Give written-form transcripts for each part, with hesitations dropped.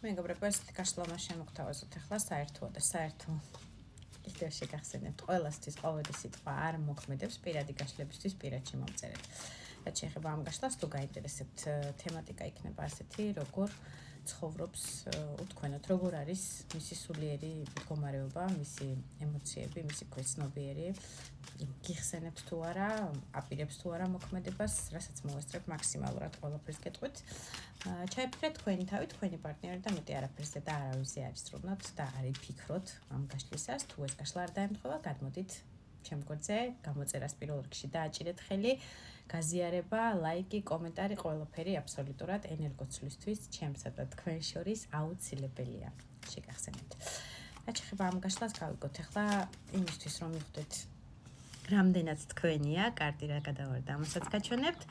მეგობრებო, ესეთი გაშლამა შემოგთავაზოთ ახლა საერთო და საერთო კიდევ შეგახსენებთ ყველასთვის ყოველი სიტყვა არ მოქმედებს პირადი გაშლებისთვის პირადში მომწერეთ. რაც შეეხება ამ გაშლას, თუ გაინტერესებთ თემატიკა იქნება ასეთი, როგორ ცხოვრობს უთქვენოთ, როგორ არის მისი სულიერი მდგომარეობა, მისი ემოციები, მისი ქვეცნობიერი, გიხსენებთ თუ არა, აპირებს თუ არა მოქმედებას, რასაც მოვესწრებთ მაქსიმალურად ყველაფერს გეტყვით. ჩაიფიქრეთ თქვენი თავი, თქვენი პარტნიორი და მეტი არაფერზე და არავის არ ისწრუნოთ და არ იფიქროთ ამ გაშლისას, თუ ეს გაშლა არ დაემთხვა, გადმოდით ჩემ გვერდზე, გამოწერას პირველ რიგში დააჭირეთ ხელი, გაზიარება, ლაიკი, კომენტარი, ყველაფერი აბსოლუტურად ენერგოცვლისთვის ჩემსა და თქვენ შორის აუცილებელია. შეგახსენებთ. რაც შეეხება ამ გაშლას, გავიგოთ ახლა იმისთვის, რომ მივხვდეთ რამდენად თქვენია, კარტი რა გადავარდა, ამასაც გაჩვენებთ.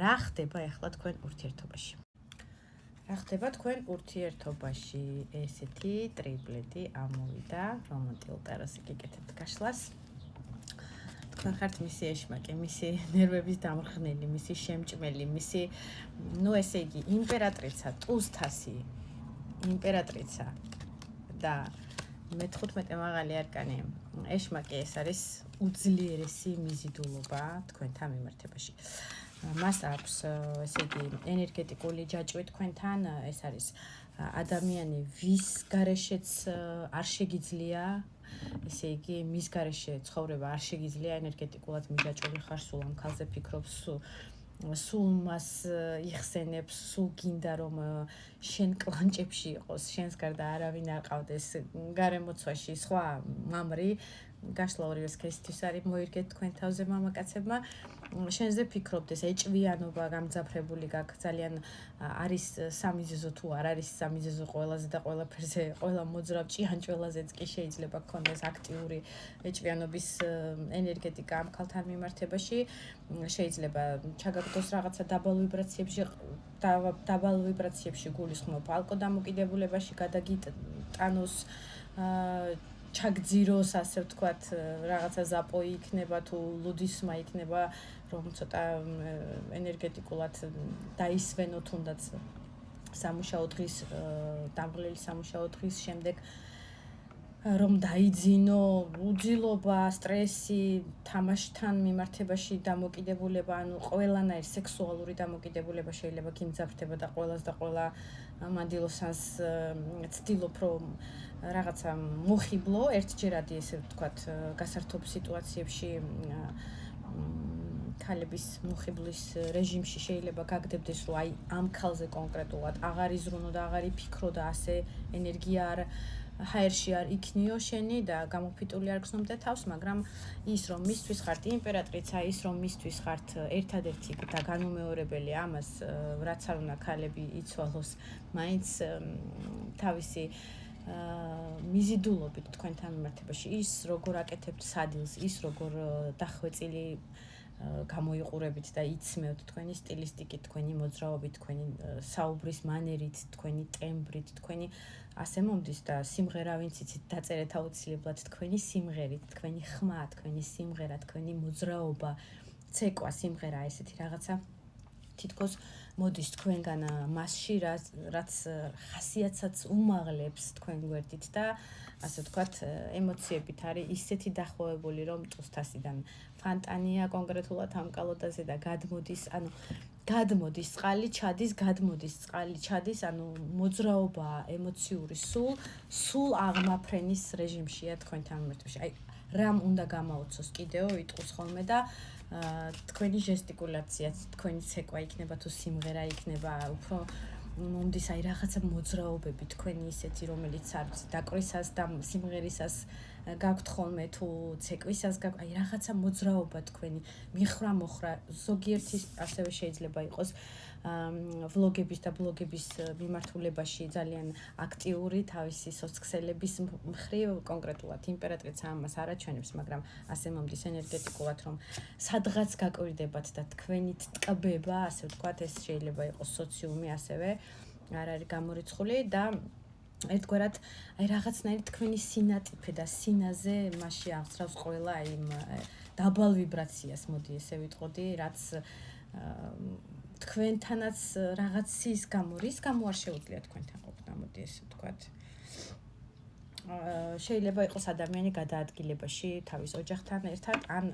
რა ხდება ახლა თქვენ ურთიერთობაში? რა ხდება თქვენ ურთიერთობაში? ესეთი ტრიპლეტი ამოვიდა, რომანტიულ ტერასზე გიკეთებთ გაშლას. თქვენ ხართ მისი ეშმაკი, მისი ნერვების დამრხნელი, მისი შემჭმელი, მისი, ესე იგი, იმპერატრიცა, ტუზთასი, იმპერატრიცა და მე-15 მაღალი არკანი. ეშმაკი ეს არის უძლიერესი მიზიდულობა თქვენთან მიმართებაში. მას აქვს, ესე იგი, ენერგეტიკული ჯაჭვი თქვენთან, ეს არის ადამიანი, ვის გარეშეც არ შეგიძლია, ესე იგი, მის გარეშე ცხოვრება არ შეგიძლია ენერგეტიკულად მიჯაჭვული ხარ, სულ ამ ქალზე ფიქრობს, სულ მას იხსენებს, სულ გინდა რომ შენ კლანჭებში იყოს, შენს გარდა არავინ არ ყავდეს გარემოცვაში, სხვა მამრი, გაშლა ორივე სქესისთვის არის მოირგეთ თქვენ თავზე მამაკაცებმა, შენზე ფიქრობდეს, ეჭვიანობა გამძაფრებული გაქვს, ძალიან არის სამიზეზო თუ არ არის სამიზეზო ყველაზე და ყველაფერზე, ყველა მოძრავ ჭიანჭველაზეც კი შეიძლება გქონდეს აქტიური ეჭვიანობის ენერგეტიკა ამ ქალთან მიმართებაში, შეიძლება ჩაგაგდოს რაღაცა დაბალ ვიბრაციებში გულისხმობ ალკოდამოკიდებულებაში გადაგიტანოს, ჩაგძიროს, ასე ვთქვათ, რაღაცა ზაპოი იქნება თუ ლუდისმა იქნება, რომ ცოტა ენერგეტიკულად დაისვენო თუნდაც სამუშაო დღის, დამღლელი სამუშაო დღის შემდეგ, რომ დაიძინო, უძილობა, სტრესი, თამაშთან მიმართებაში დამოკიდებულება, ანუ ყველანაირ სექსუალური დამოკიდებულება შეიძლება გიმძაფრდება და ყველას და ყველა მანდილოსანს ცდილობ, რომ რაღაცა მოხიბლო, ერთჯერადი, ესე ვთქვათ, გასართობ სიტუაციებში ქალების მოხიბლის რეჟიმში შეიძლება გაგდებდეს, რომ აი ამ ქალზე კონკრეტულად აღარ იზრუნო და აღარ იფიქრო და ასე ენერგია არ ჰაერში არ იქნიო შენი და გამოფიტული არ გრძნობდე თავს, მაგრამ ის რომ მისთვის ხართ იმპერატრიცა, ის რომ მისთვის ხართ ერთადერთი და განუმეორებელი ამას, რაც არ უნდა ქალები იცვალოს, მაინც თავისი მიზიდულობით თქვენთან მიმართებაში, ის როგორ აკეთებთ სადილს, ის როგორ დახვეწილი გამოიყურებით და იცმევთ თქვენი სტილისტიკით, თქვენი მოძრაობით, თქვენი საუბრის მანერით, თქვენი ტემბრით, თქვენი ასე მომდის და სიმღერა ვინც იცით დაწერეთ აუცილებლად თქვენი სიმღერით, თქვენი ხმა, თქვენი სიმღერა, თქვენი მოძრაობა, ცეკვა, სიმღერა, ესეთი რაღაცა თითქოს მოდის თქვენგან მასში, რაც ხასიათსაც უმაღლებს თქვენ გვერდით და ასე ვთქვათ, ემოციებით არის ისეთი დახვევებული, რომ ტუსთასიდან ფანტანია კონკრეტულად ამ კალოდაზე და გადმოდის, ანუ გადმოდის წყალი, ჩადის, გადმოდის წყალი, ჩადის, ანუ მოძრაობა ემოციური სულ აღმაფრენის რეჟიმშია თქვენთან მიმართებაში. აი, რამ უნდა გამაოცოს კიდეო იტყვის ხოლმე და თქვენი ჟესტიკულაციაც, თქვენი ცეკვა იქნება თუ სიმღერა იქნება, უფრო მომდის აი რაღაცა მოძრაობები თქვენი ისეთი, რომელიც არ ვიცი, დაკვისას და სიმღერისას გაქვთ ხოლმე თუ ცეკვისას გაქვთ, აი რაღაცა მოძრაობა თქვენი მიხრა-მოხრა, ზოგიერთი ასევე შეიძლება იყოს ვლოგების და ბლოგების მიმართულებაში ძალიან აქტიური თავისი სოციქსელების მხრივ, კონკრეტულად იმპერატრიცა ამას არ აჩვენებს, მაგრამ ასე მომდის ენერგეტიკულად, რომ სადღაც გაკვირდებათ და თქვენით ტკბება, ასე ვთქვათ, ეს შეიძლება იყოს სოციუმი ასევე არ არის გამორიცხული და ერთგვარად აი რაღაცნაირი თქვენი სინატიფე და სინაზე მასში აღწრავს ყველა იმ დაბალ ვიბრაციას, მოდი ესე ვიტყოდი, რაც თქვენთანაც რაღაცის გამო, რის გამო არ შეუძლია თქვენთან ყოფნა, მოდი ესე ვთქვათ. შეიძლება იყოს ადამიანი გადაადგილებაში თავის ოჯახთან ერთად, ან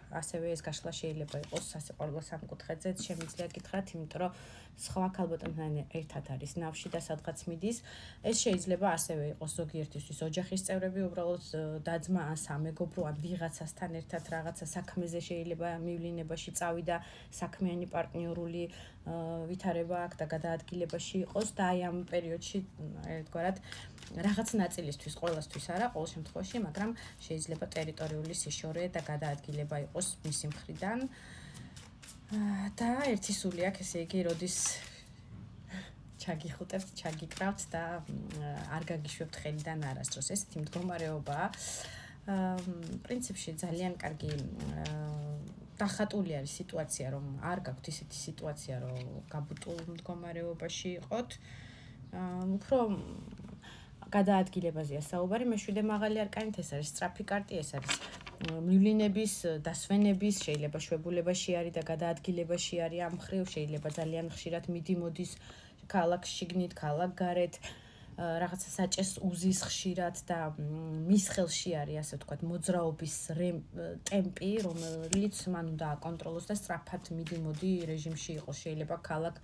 ასევე ეს გაშლა შეიძლება იყოს სასიყვარულო სამკუთხედზეც შემიძლია გითხრათ, იმიტომ რომ სხვა ქალბატონთან ერთად არის ნავში და სადღაც მიდის. ეს შეიძლება ასევე იყოს ზოგიერთისთვის ოჯახის წევრები, უბრალოდ დაძმა ან სამეგობრო ან ვიღაცასთან ერთად რაღაცა საქმეზე შეიძლება მივლინებაში წავიდა, საქმიანი პარტნიორული ვითარება აქვს და გადაადგილებაში იყოს და აი ამ პერიოდში ერთგვარად რაღაც ნაწილისთვის, ყოველასთვის არა, ყოველ შემთხვევაში, მაგრამ შეიძლება ტერიტორიული სიშორე და გადაადგილება იყოს მისი მხრიდან. და ერთი სული აქვს, ესე იგი, როდის ჩაგიხუტებთ, ჩაგიკრავთ და არ გაგიშვებთ ხელიდან არასდროს. ესეთი მდგომარეობაა. პრინციპში ძალიან კარგი დახატული არის სიტუაცია, რომ არ გაქვთ ისეთი სიტუაცია, რომ გაბუტულ მდგომარეობაში იყოთ. უფრო გადაადგილებაზეა საუბარი, მეშვიდე მაღალი არკანით ეს არის სწრაფი კარტი, ეს არის მივლინების, დასვენების, შეიძლება შვებულებაში არის და გადაადგილებაში არის ამ მხრივ, შეიძლება ძალიან ხშირად მიდი-მოდის ქალაქ შიგნით, ქალაქ გარეთ, რაღაცა საჭეს უზის ხშირად და მის ხელში არის, ასე ვთქვათ, მოძრაობის ტემპი, რომელიც მან უნდა აკონტროლოს და სწრაფად მიდი-მოდი რეჟიმში იყოს, შეიძლება ქალაქ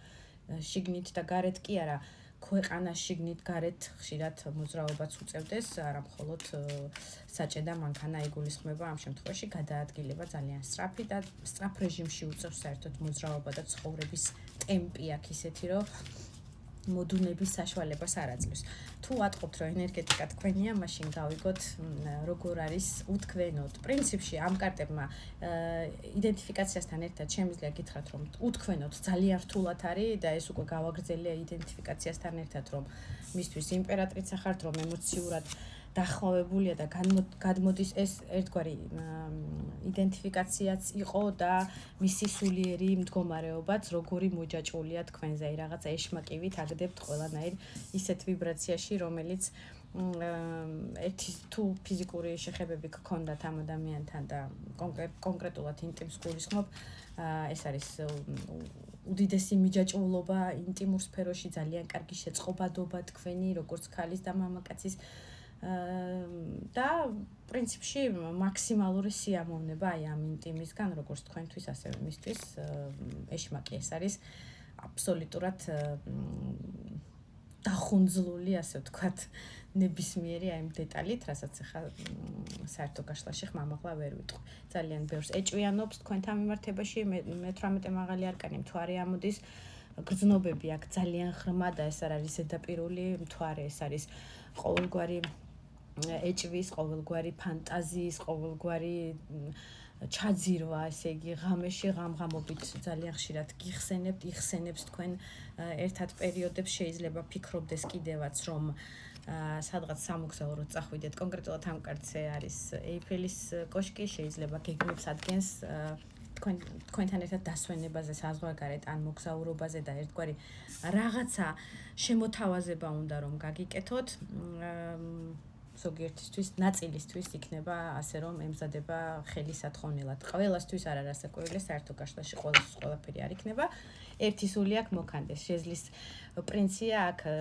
შიგნით და გარეთ კი არა. ქვეყანას შიგნით გარეთ ხშირად მოძრაობაც უწევდეს, არა მხოლოდ საჭე და მანქანა იგულისხმება ამ შემთხვევაში გადაადგილება ძალიან სწრაფი და სწრაფ რეჟიმში უწევს საერთოდ მოძრაობა და ცხოვრების ტემპი აქვს ისეთი, რომ მოდუნების საშუალებას არ აძლევს. თუ ვატყობთ, რომ ენერგეტიკა თქვენია, მაშინ გავიგოთ, როგორ არის უთქვენოდ. პრინციპში ამ კარტებმა იდენტიფიკაციასთან ერთად შემიძლია გითხრათ, რომ უთქვენოდ ძალიან რთულად არის და ეს უკვე გავაგრძელია იდენტიფიკაციასთან ერთად, რომ მისთვის იმპერატრიცა ხართ, რომ ემოციურად დახვავებულია და გადმოდის ეს ერთგვარი იდენტიფიკაციაც იყო და მისი სულიერი მდგომარეობაც როგორი მოჯაჭვულია თქვენზე, აი რაღაცა ეშმაკივით აგდებთ ყველანაირ ისეთ ვიბრაციაში, რომელიც ერთი თუ ფიზიკური შეხებები გქონდათ ამ ადამიანთან და კონკრეტულად ინტიმს გულისხმობ, ეს არის უდიდესი მიჯაჭვულობა ინტიმურ სფეროში, ძალიან კარგი შეწყობადობა თქვენი, როგორც ქალის და მამაკაცის და პრინციპში მაქსიმალური სიამოვნება აი ამ ინტიმისგან, როგორც თქვენთვის, ასევე მისთვის ეშმაკი ეს არის აბსოლუტურად დახუნძლული, ასე ვთქვათ, ნებისმიერი აი ამ დეტალით, რასაც ახლა საერთო გაშლაში ხმამაღლა ვერ ვიტყვი. ძალიან ბევრს ეჭვიანობს თქვენთან მიმართებაში, მე-18 მაღალი არკანი მთვარე ამოდის, გრძნობები აქვს ძალიან ღრმა და ეს არ არის ზედაპირული მთვარე, ეს არის ყოველგვარი ეჭვის, ყოველგვარი ფანტაზიის, ყოველგვარი ჩაძირვა, ესე იგი, ღამეში ღამღამობით ძალიან ხშირად იხსენებს თქვენ ერთად პერიოდებს, შეიძლება ფიქრობდეს კიდევაც, რომ სადღაც სამოგზაუროდ წახვიდეთ. კონკრეტულად ამ კარტზე არის ეიფელის კოშკი, შეიძლება გეგმებს ადგენს თქვენთან ერთად დასვენებაზე, საზღვარგარეთ ან მოგზაურობაზე და ერთგვარი რაღაცა შემოთავაზება უნდა რომ გაგიკეთოთ. ზოგიერთისთვის ნაწილისთვის იქნება ასე რომ ემზადება ხელისათხოვნელად. ყველასთვის არ არის ასაკურილი, საერთო გაშლაში ყველაფერი არ იქნება. ერთი სული აქვს მოქანდეს. შეძლის პრინცია აქვს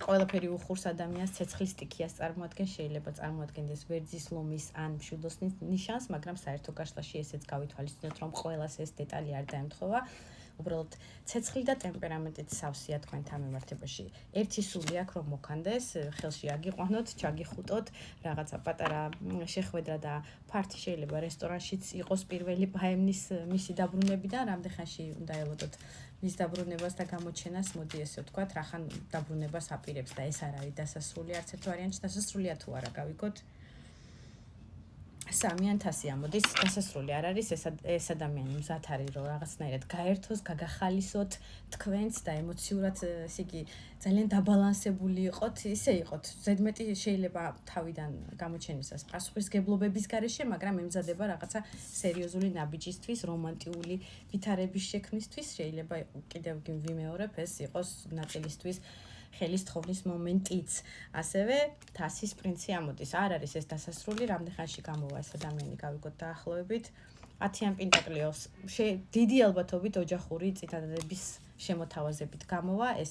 ყველაფერი უხურს ადამიანს ცეცხლის სტიქიას წარმოადგენს, შეიძლება წარმოადგენდეს ვერძის ლომის ან მშვილდოს ნიშანს, მაგრამ საერთო გაშლაში ესეც გავითვალისწინოთ, რომ ყველას ეს დეტალი არ დაემთხვევა. უბრალოდ ცეცხლი და ტემპერამენტით სავსეა თქვენთან მიმართებაში. ერთი სული აქვს რომ მოქანდეს, ხელში აგიყვანოთ, ჩაგიხუტოთ, რაღაცა პატარა შეხვედრა და ფართი შეიძლება რესტორანშიც იყოს პირველი ბაემნის მისი დაბრუნებიდან, რამდენ ხანში უნდა ელოდოთ მის დაბრუნებას და გამოჩენას, მოდი ესე ვთქვათ, რახან დაბრუნებას აპირებს და ეს არ არის დასასრული, არც ერთ ვარიანტში დასასრულია თუ არა, გავიგოთ. 3,000 ამოდის, დასასრული არ არის, ეს ადამიანი მზად არის, რომ რაღაცნაირად გაერთოს, გაგახალისოთ თქვენს და ემოციურად, ესე იგი, ძალიან დაბალანსებული იყოთ, ისე იყოთ. ზედმეტი შეიძლება თავიდან გამოჩენისას პასუხისგებლობების გარეშე, მაგრამ ემზადება რაღაცა სერიოზული ნაბიჯისთვის, რომანტიული ვითარების შექმნისთვის, შეიძლება კიდევ ვიმეორებ, ეს იყოს ნაწილისთვის ხელის თხოვნის მომენტიც. ასევე თასის პრინცი ამოდის. არ არის ეს დასასრული, რამდენ ხანში გამოვა ეს ადამიანი, გავიგოთ დაახლოებით. 10-იან პენტაკლიოს დიდი ალბათობით ოჯახური წინადადების შემოთავაზებით გამოვა ეს